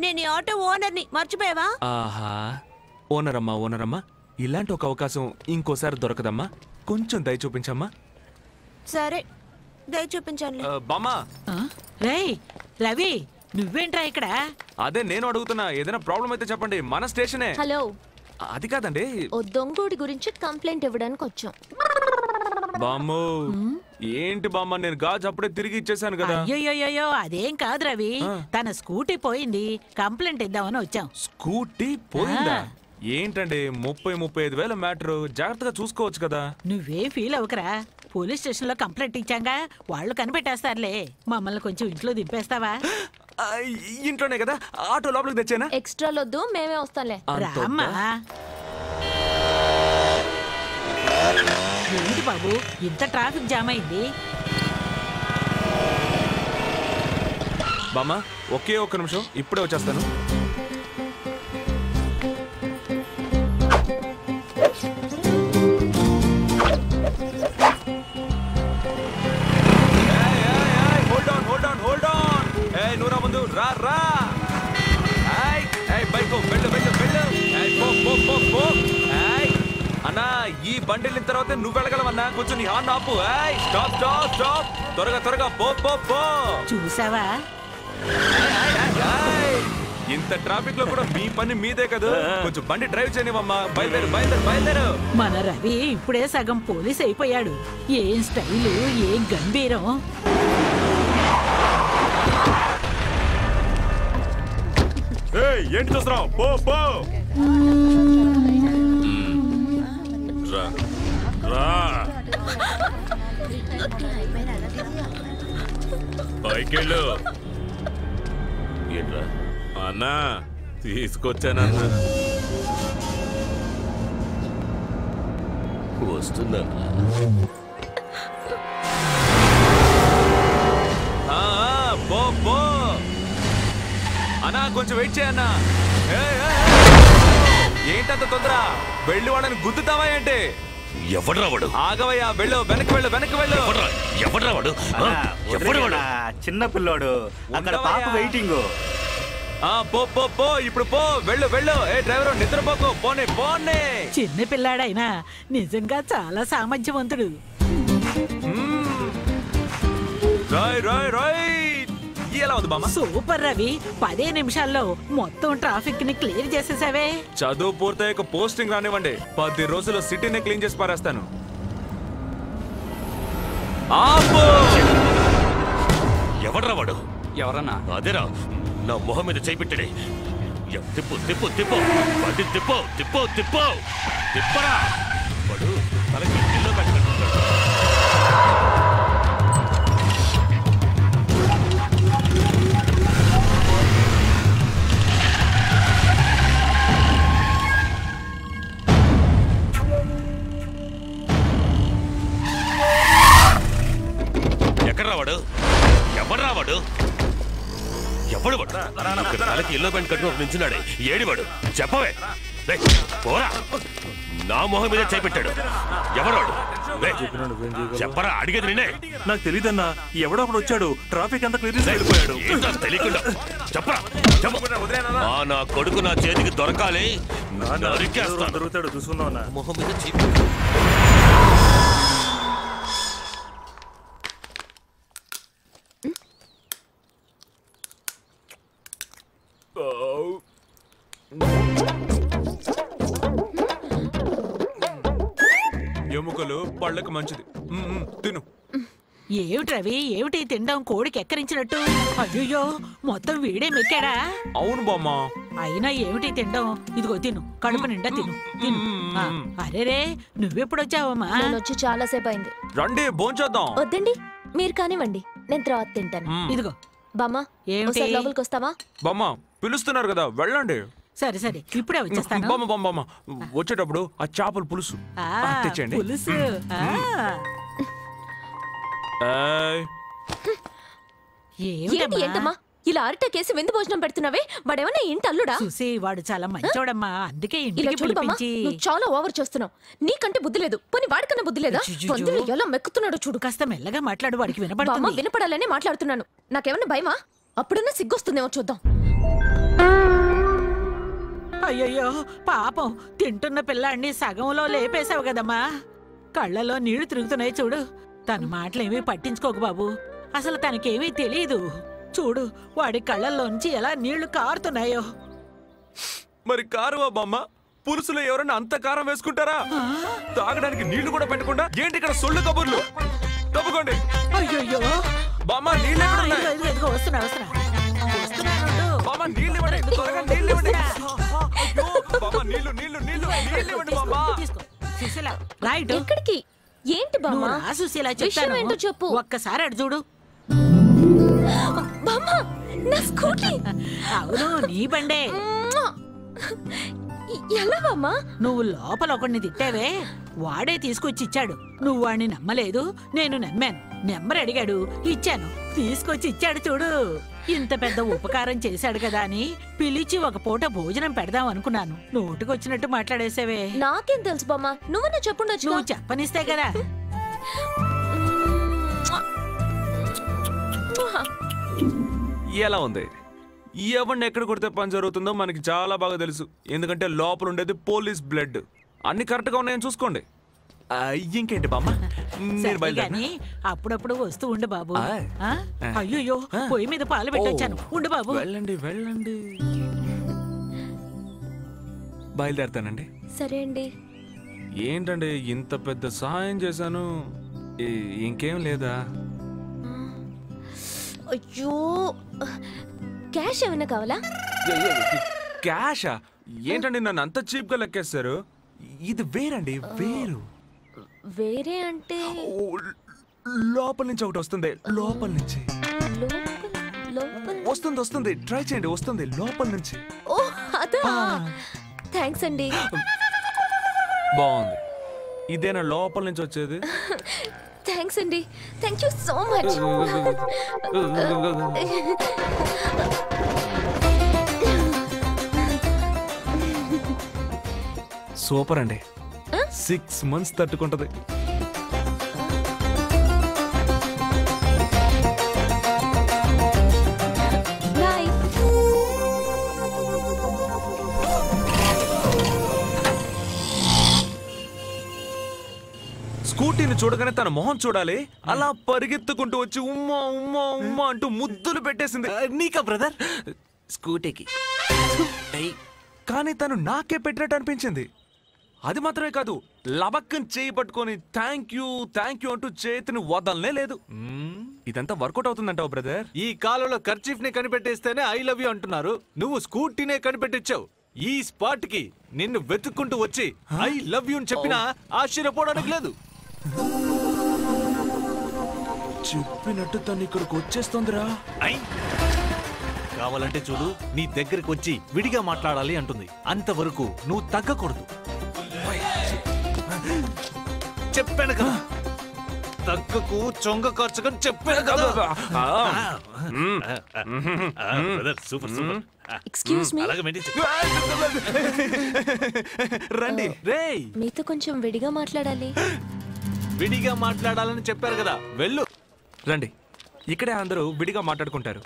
నేను ఈ ఆటో ఓనర్ని, మర్చిపోయావా? ఆహా, ఓనరమ్మా, ఇలాంటి ఒక అవకాశం ఇంకోసారి దొరకదమ్మా. కొంచెం దయ చూపించమ్మా. సరే, దయ చూపించాను. బామ్మా. రేయ్ రవి, నువ్వేంట్రా ఇక్కడ? అదే నేను అడుగుతున్నా, ఏదైనా ప్రాబ్లం అయితే చెప్పండి, మన స్టేషనే. హలో, అది కాదండి, ఓ దొంగోడి గురించి కంప్లైంట్ ఇవ్వడానికి వచ్చాం. బామ్మో ఏంటి బామ్మ, నేను గాజు అప్పుడే తిరిగి ఇచ్చేసాను కదా. అయ్యో అదేం కాదు రవి, తన స్కూటీ పోయింది, కంప్లైంట్ ఇద్దామని వచ్చాం. స్కూటీ పోయిందా? ఏంటండి 30-35 వేల మ్యాటర్, జాగ్రత్తగా చూసుకోవచ్చు కదా. నువ్వేం ఫీల్ అవ్వకరా, పోలీస్ స్టేషన్ లో కంప్లైంట్ ఇచ్చాగా, వాళ్ళు కనిపెట్టేస్తారులే. మమ్మల్ని కొంచెం ఇంట్లో దింపేస్తావా? ఇంట్లోనే కదా, ఆటో లోపలికి తెచ్చానా? ఎక్స్ట్రా లొద్దు, మేమే వస్తాంలే. రామ్మా. ఏంటి బాబు ఇంత ట్రాఫిక్ జామ్ అయింది? బామ్మ ఒకే ఒక్క నిమిషం, ఇప్పుడే వచ్చేస్తాను. నూరా ముందు రా రా. బైక్ వెళ్ళు వెళ్ళు వెళ్ళు. అన్నా ఈ బండి వెళ్ళిన తర్వాత నువ్వు వెళ్ళగలవన్నా, కొంచెం నీ హార్న్ ఆపు. స్టాప్ స్టాప్ స్టాప్, త్వరగా త్వరగా పో పో పో. చూసావా, ఇంత ట్రాఫిక్ లో కూడా మీ పని మీదే కదా, కొంచెం బండి డ్రైవ్ చేయనివమ్మా. బయలుదేరు బయలుదేరు బయలుదేరు. మన రవి ఇప్పుడే సగం పోలీస్ అయిపోయాడు. ఏం స్టైలు, ఏం గంభీరం. ఏంటి చూస్తున్నావు? పో పో. పైకెళ్ళు. ఏంట్రా అన్నా, తీసుకొచ్చానన్నా. వస్తున్నా. పో పో అన్నా, కొంచెం వెయిట్ చేయన్నా. ఏంటంత తొందర? వెళ్ళి వాడని గుద్దుతావా ఏంటి? ఎవడ్రా వాడు? ఆగవయ్యా, వెళ్ళు, వెనక్కి వెళ్ళు, వెనక్కి వెళ్ళు. ఎవడ్రా వాడు? చిన్న పిల్లోడు, అక్కడ పాప వెయిటింగ్. పో పో పో, ఇప్పుడు పో, వెళ్ళు వెళ్ళు. ఏ డ్రైవర్, నిద్రపోకు, పోనీ పోనీ. చిన్న పిల్లాడైనా నిజంగా చాలా సామర్థ్యవంతుడు. రాయ్ రాయ్ రాయ్. ఎలా ఉంది బామ్మ? సూపర్ రవి, 10 నిమిషాల్లో మొత్తం ట్రాఫిక్ ని క్లియర్ చేసేసావే. చదువు పూర్తయ్యాక పోస్టింగ్ రానివ్వండి, 10 రోజుల్లో సిటీని క్లీన్ చేసి పారేస్తాను. ఎవడ్రా వాడు? ఎవరన్నా? అదేరా, నా మొహం మీద చేయి పెట్టడే. తిప్పు తిప్పు తిప్పు, బండి తిప్పు తిప్పు తిప్పు తిప్పరా. వాడు తలకి ఇల్లు పెట్టుకుంటున్నాడు. ఎక్కడ్రా వాడు? ఎవడ్రా వాడు? ఎవడు వాడు? తలకి ఎల్లో ప్యాంట్ కట్టుకుని నించున్నాడే, ఏడివాడు? చెప్పవే. పోరా, నా మొహం మీద చేపెట్టాడు. ఎవరాడు? చెప్పరా, అడిగేది నిన్నే. నాకు తెలియదన్నా, ఎవడో ఒకడు వచ్చాడు, ట్రాఫిక్ అంతా క్లియర్ చేసి వెళ్ళిపోయాడు. తెలియకుండా చెప్పరా. నా కొడుకు నా చేతికి దొరకాలి, దొరుకుతాడు, చూసుకుందాం. మొహం మీద చేపెట్టాడు. ఎముకలు పళ్ళకి మంచిది, తిను. ఏమిటి రవి, ఏమిటి తినడం కోడికి ఎక్కరించినట్టు? అయ్యో, మొత్తం వీడే మెక్కాడా? అవును బామ్మ. అయినా ఏమిటి తినడం? ఇదిగో తిను, కడుపు నిండా తిను తిను. అరేరే, నువ్వెప్పుడొచ్చావమ్మా? నేను వచ్చి చాలా సేపు అయింది. రండి భోంచేద్దాం. వద్దండి, మీరు కానివ్వండి, నేను తర్వాత తింటాను. ఇదిగో బామ్మ, ఒకసారి లోపలికి వస్తావా? బామ్మ పిలుస్తున్నారు కదా, వెళ్ళండి. సరే సరే, ఇప్పుడే వచ్చేస్తాను. బామ్మ బామ్మ బామ్మ, వచ్చేటప్పుడు ఆ చేపల పులుసు తెచ్చండి. పులుసు. ఏంటమ్మా ఇలా అరటకేసి విందు భోజనం పెడుతున్నావే? వాడేమన్నా ఇంటి అల్లుడా? చూసి వాడు చాలా మంచోడమ్మా, అందుకే ఇంటికి పిలిపించి. నువ్వు చాలా ఓవర్ చేస్తున్నావు. నీకంటే బుద్ధి లేదు, పోనీ వాడికన్నా బుద్ధి లేదా? ఎలా మెక్కుతున్నాడో చూడు. కాస్త మెల్లగా మాట్లాడు, వాడికి వినపడుతుంది. వినపడాలనే మాట్లాడుతున్నాను. నాకేమన్నా భయమా? అప్పుడన్నా సిగ్గొస్తుందేమో చూద్దాం. అయ్యయ్యో పాపం తింటున్న పిల్లాడిని సగంలో లేపేశావు కదమ్మా. కళ్ళలో నీళ్లు తిరుగుతున్నాయి చూడు. తన మాటలేమీ పట్టించుకోకు బాబు. అసలు తనకేమీ తెలియదు. చూడు వాడి కళ్ళల్లోంచి ఎలా నీళ్లు కారుతున్నాయో. మరి కారువా బామ్మ? పులుసులో ఎవరైనా అంత కారం వేసుకుంటారా? తాగడానికి నీళ్లు కూడా పెట్టకుండా ఏంటి ఇక్కడ సొల్లు కబుర్లు? తప్పుకోండి. అయ్యయ్యో బామ్మ నీళ్ళు వస్తున్నా బామ్మ నీళ్ళు ఇవ్వండి. త్వరగా నీళ్ళు ఇవ్వండి. బామ్మ నీళ్ళు నీళ్ళు నీళ్ళు నీళ్ళు ఇవ్వండి బామ్మ. రైట్. ఎక్కడికి? ఏంటి బామ్మ? సుశీల విషయం ఏంటో చెప్పు. ఒక్కసారి అటు చూడు. బామ్మ నా స్కూటీ. అవును నీ బండే. ఎలా బామ్మ? నువ్వు లోపల ఒకడిని తిట్టావే, వాడే తీసుకొచ్చి ఇచ్చాడు. నువ్వు వాడిని నమ్మలేదు, నేను నమ్మాను. నెంబర్ అడిగాడు, ఇచ్చాను. తీసుకొచ్చి ఇచ్చాడు చూడు. ఇంత పెద్ద ఉపకారం చేశాడు కదా అని పిలిచి ఒక పూట భోజనం పెడదాం అనుకున్నాను. నోటికొచ్చినట్టు మాట్లాడేసావే. నాకేం తెలుసు బామ్మ, నువ్వు చెప్పుండొచ్చు. నువ్వు చెప్పనిస్తే కదా. ఎలా ఉంది? ఎవరిని ఎక్కడ కొడితే పని జరుగుతుందో మనకి చాలా బాగా తెలుసు. ఎందుకంటే లోపల ఉండేది పోలీస్ బ్లడ్. అన్ని కరెక్ట్ గా ఉన్నాయని చూసుకోండి. ఇంకేంటి బామ్మ? నేను బయలుదేరి అప్పుడప్పుడు వస్తూ ఉండు బాబు. అయ్యో పొయ్యి మీద పాలు పెట్టొచ్చాను, ఉండు బాబు. వెళ్ళండి వెళ్ళండి. బయలుదేరుతానండి. సరే అండి. ఏంటండి ఇంత పెద్ద సహాయం చేశాను, ఇంకేం లేదా? అయ్యో క్యాష్ ఏమైనా కావాలా? క్యాషా? ఏంటండి నన్ను అంత చీప్ గా లెక్కేస్తారు? ఇది వేరండి, వేరు. వేరే అంటే లోపల నుంచి ఒకటి వస్తుంది. లోపల నుంచి వస్తుంది వస్తుంది. ట్రై చేయండి, వస్తుంది లోపల నుంచి. ఓ అదా, థ్యాంక్స్ అండి. బాగుంది. ఇదేనా లోపల నుంచి వచ్చేది? థ్యాంక్స్ అండి, thank you so much. Super అండి. 6 months తట్టుకుంటది. బాయ్. స్కూటీని చూడగానే తన మొహం చూడాలి. అలా పరిగెత్తుకుంటూ వచ్చి ఉమ్మా ఉమ్మా ఉమ్మా అంటూ ముద్దులు పెట్టేసింది. నీకా బ్రదర్? స్కూటీకి. కానీ తను నాకే పెట్టినట్టు అనిపించింది. అది మాత్రమే కాదు, లబక్కని చేయి పట్టుకొని థ్యాంక్ యూ అంటూ చేతిని వదలనే లేదు. ఇదంతా వర్కౌట్ అవుతుందంటావు బ్రదర్? ఈ కాలంలో కర్చీఫ్ ని కనిపెట్టేస్తేనే ఐ లవ్ యూ అంటున్నారు. నువ్వు స్కూటీనే కనిపెట్టించావు. ఈ స్పాట్ కి నిన్ను వెతుక్కుంటూ వచ్చి ఐ లవ్ యూ అని చెప్పినా ఆశ్చర్యపోవడానికి లేదు. చెప్పినట్టు తను ఇక్కడికి వచ్చేస్తుందిరా. కావాలంటే చూడు, నీ దగ్గరికి వచ్చి విడిగా మాట్లాడాలి అంటుంది. అంతవరకు నువ్వు తగ్గకూడదు. చెప్పాను కదా, తగ్గకు చొంగ ఖర్చుకని చెప్పాను కదా. Super super. Excuse me. రండి. రేయ్, మీతో కొంచెం విడిగా మాట్లాడాలి. విడిగా మాట్లాడాలని చెప్పారు కదా, వెళ్ళు. రండి. ఇక్కడే అందరూ విడిగా మాట్లాడుకుంటారు.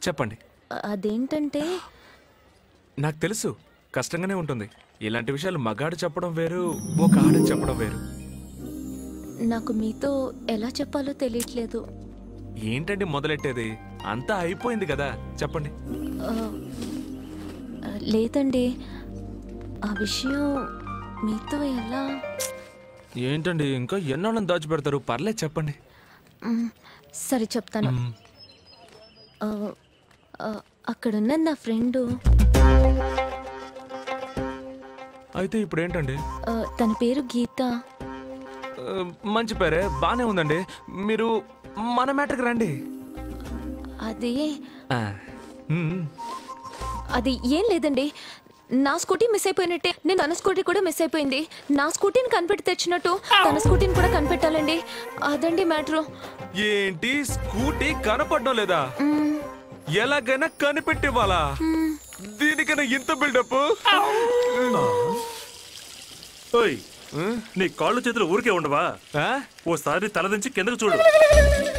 చెప్పండి. అదేంటంటే నాకు తెలుసు, కష్టంగానే ఉంటుంది. ఇలాంటి విషయాలు మగాడు చెప్పడం వేరు, ఒక ఆడ చెప్పడం వేరు. నాకు మీతో ఎలా చెప్పాలో తెలియట్లేదు. ఏంటండి మొదలెట్టేది? అంతా అయిపోయింది కదా, చెప్పండి. లేదండి, ఆ విషయం మీతో ఎలా... ఏంటండి ఇంకా ఎన్నాళ్ళని దాచిపెడతారు? పర్లేదు చెప్పండి. సరే చెప్తాను. అక్కడున్న నా ఫ్రెండు. అయితే ఇప్పుడు ఏంటండి? తన పేరు గీత. మంచి పేరే, బానే ఉందండి. మీరు మన మ్యాటర్కి రండి. అది ఏం లేదండి, నా స్కూటీ మిస్ అయిపోయినట్టే నేను తన స్కూటీ కూడా మిస్ అయిపోయింది. నా స్కూటీని కనిపెట్టి తెచ్చినట్టు తన స్కూటీని కూడా కనిపెట్టాలండి. అదండి మ్యాటరు. ఏంటి, స్కూటీ కనపడడం లేదా? ఎలాగైనా కనిపెట్టివ్వాలా? దీనికైనా ఇంత బిల్డప్? నీ కాళ్ళు చేతులు ఊరికే ఉండవా? ఓసారి తలదించి కిందకు చూడు.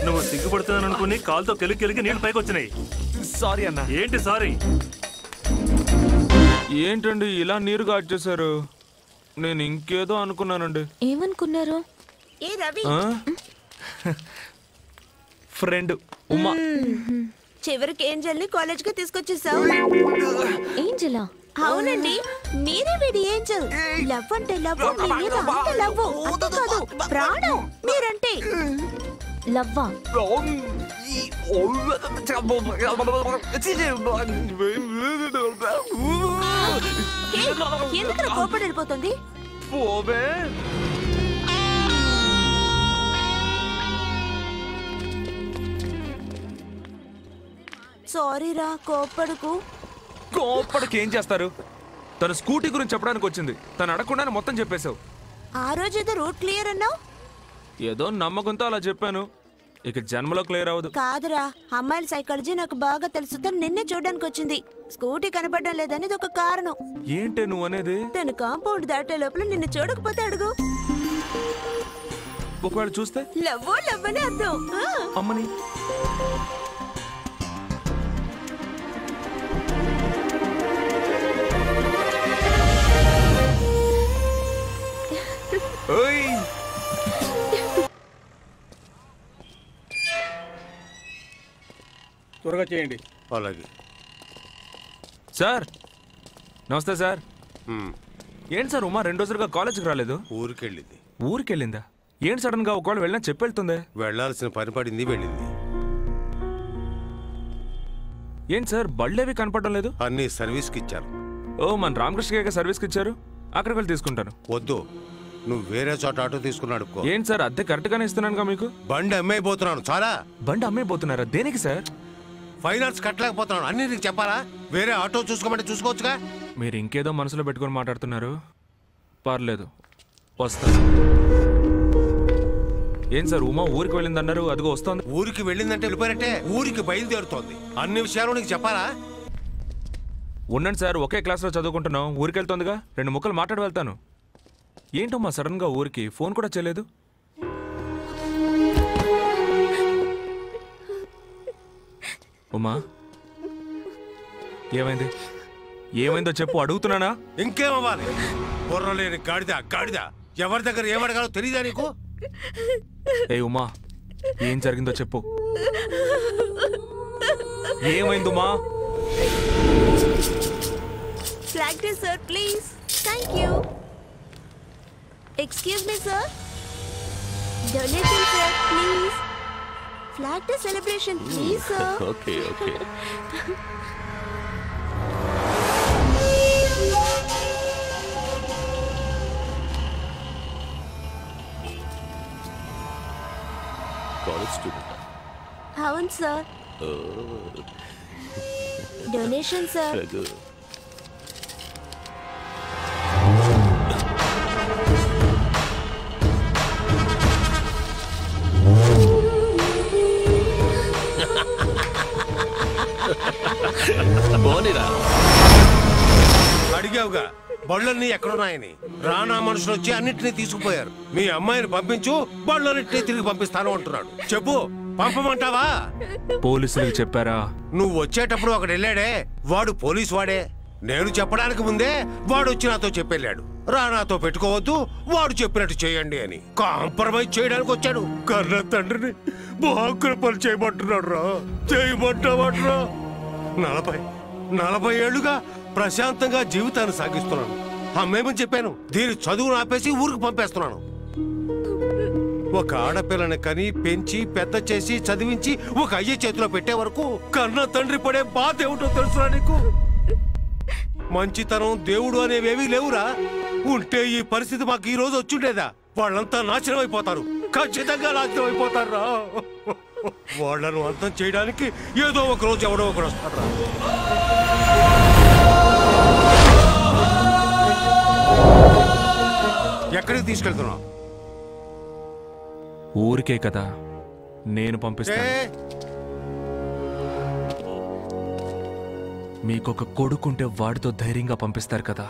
నువ్వు సిగ్గుపడుతున్నాను అనుకుని కాలుతో కెలికి నీళ్ళు పైకి వచ్చినాయి. సారీ అన్న. ఏంటి సారీ? ఏంటండి ఇలా నీరుగా వచ్చేసారు? నేను ఇంకేదో అనుకున్నానండి. ఏమనుకున్నారు? ఏ రవి, ఫ్రెండ్ ఉమా. చివరికి ఏంజల్ ని కాలేజ్ కి తీసుకొచ్చేసావు. ఏంజలా? అవునండి, మీరే వీడి ఏంజల్. లవ్ అంటే లవ్, మీ మీద అంత లవ్. అంతేకాదు ప్రాణం మీరంటే. లవ్వా? ఎందుకు కోపడి వెళ్ళిపోతుంది? పోవే. సారీ రా, కోపడుకు. కోపడికి ఏం చేస్తారు? తన స్కూటీ గురించి చెప్పడానికి వచ్చింది. తను అడగకుండానే మొత్తం చెప్పేశావు. ఆ రోజు ఏదో రూట్ క్లియర్ అన్నావు. ఏదో నమ్మకంతో అలా చెప్పాను. ఇక జన్మలో క్లియర్ అవ్వదు. కాదురా, అమ్మాయిల సైకాలజీ నాకు బాగా తెలుసు. తను నిన్నే చూడడానికి వచ్చింది. స్కూటీ కనపడడం లేదని ఒక కారణం. ఏంటే నువ్వు అనేది? తను కాంపౌండ్ దాటే లోపల నిన్ను చూడకపోతే అడుగు. ఒకవేళ చూస్తే లవ్ లవ్ అని అర్థం. అమ్మని త్వరగా చేయండి. అలాగే సార్. నమస్తే సార్. ఏంటి సార్ ఉమా 2 రోజులుగా కాలేజీకి రాలేదు? ఊరికెళ్ళింది. ఊరికెళ్ళిందా? ఏంటి సడన్ గా ఒకవేళ వెళ్ళినా చెప్పెళ్తుందే? వెళ్లాల్సిన పని పడింది, వెళ్ళింది. ఏంటి సార్ బళ్ళేవి కనపడడం లేదు? అన్ని సర్వీస్కి ఇచ్చారు. ఓ, మన రామకృష్ణ సర్వీస్కి ఇచ్చారు. అక్కడికి వెళ్ళి తీసుకుంటాను. వద్దు, నువ్వు వేరే చోట ఆటో తీసుకున్నాడు. ఏంటి సార్ అద్దె కరెక్ట్ గానే ఇస్తున్నానుగా మీకు? బండి అమ్మైపోతున్నాను. చాలా. బండి అమ్మైపోతున్నారా? దేనికి సార్? ఫైనాన్స్ కట్టలేకపోతున్నాను. అన్ని నీకు చెప్పాలా? వేరే ఆటో చూసుకోమంటే చూసుకోవచ్చుగా. మీరు ఇంకేదో మనసులో పెట్టుకొని మాట్లాడుతున్నారు. పర్లేదు, వస్తా. ఏం సార్ ఉమా ఊరికి వెళ్ళిందన్నారు, అదిగో వస్తోంది. ఊరికి వెళ్ళిందంటే వెళ్ళిపోయినట్టే. ఊరికి బయలుదేరుతోంది. అన్ని విషయాలు నీకు చెప్పాలా? ఉండండి సార్, ఒకే క్లాస్లో చదువుకుంటున్నాం. ఊరికి వెళ్తోందిగా, 2 ముక్కలు మాట్లాడి వెళ్తాను. ఏంటమ్మా సడన్ గా ఊరికి ఫోన్ కూడా చేయలేదు? ఉమా ఏమైంది? ఏమైందో చెప్పు, అడుగుతున్నానా? ఇంకేమవ్వాలి? బుర్రలేని గాడిద గాడిద. ఎవరి దగ్గర ఏమడగాలో తెలియదా నీకు? ఏ ఉమా, ఏం జరిగిందో చెప్పు. ఏమైంది Uma? Flag day sir, please. Thank you. Excuse me sir. Donation sir, please. Flag day celebration, please sir. Okay okay. College student. అవును సార్. Donation sir. అడిగావుగా బళ్ళన్నీ ఎక్కడున్నాయని. రానా మనుషులు వచ్చి అన్నింటినీ తీసుకుపోయారు. మీ అమ్మాయిని పంపించు, బళ్ళన్నింటినీ తిరిగి పంపిస్తాను అంటున్నాడు. చెప్పు, పంపమంటావా? పోలీసులకు చెప్పారా? నువ్వు వచ్చేటప్పుడు ఒకడు వెళ్ళాడే, వాడు పోలీసు వాడే. నేను చెప్పడానికి ముందే వాడు వచ్చి నాతో చెప్పెళ్ళాడు, రానాతో పెట్టుకోవద్దు, వాడు చెప్పినట్టు చేయండి అని. కాంప్రమైజ్ చేయడానికి వచ్చాడు. కర్ర తండ్రిని బాగా పని చేయమంటున్నాడు రా. చేయమంటావట్రా? 40 ఏళ్లుగా ప్రశాంతంగా జీవితాన్ని సాగిస్తున్నాను. అమ్మేమని చెప్పాను, దీని చదువును ఆపేసి ఊరికి పంపేస్తున్నాను. ఒక ఆడపిల్లని కని పెంచి పెద్ద చేసి చదివించి ఒక అయ్య చేతిలో పెట్టే వరకు కన్న తండ్రి పడే బాధ ఏమిటో తెలుసురా నీకు? మంచితనం దేవుడు అనేవేమీ లేవురా. ఉంటే ఈ పరిస్థితి మాకు ఈ రోజు వచ్చుండేదా? వాళ్ళంతా నాశనం అయిపోతారు, ఖచ్చితంగా నాశనం అయిపోతారు రా. వాళ్ళను అర్థం చేయడానికి ఏదో ఒక రోజు ఎవడో ఒకడు వస్తాడు. ఎక్కడికి తీసుకెళ్తున్నావు? ఊరికే కదా, నేను పంపిస్తాను. మీకొక కొడుకుంటే వాడితో ధైర్యంగా పంపిస్తారు కదా.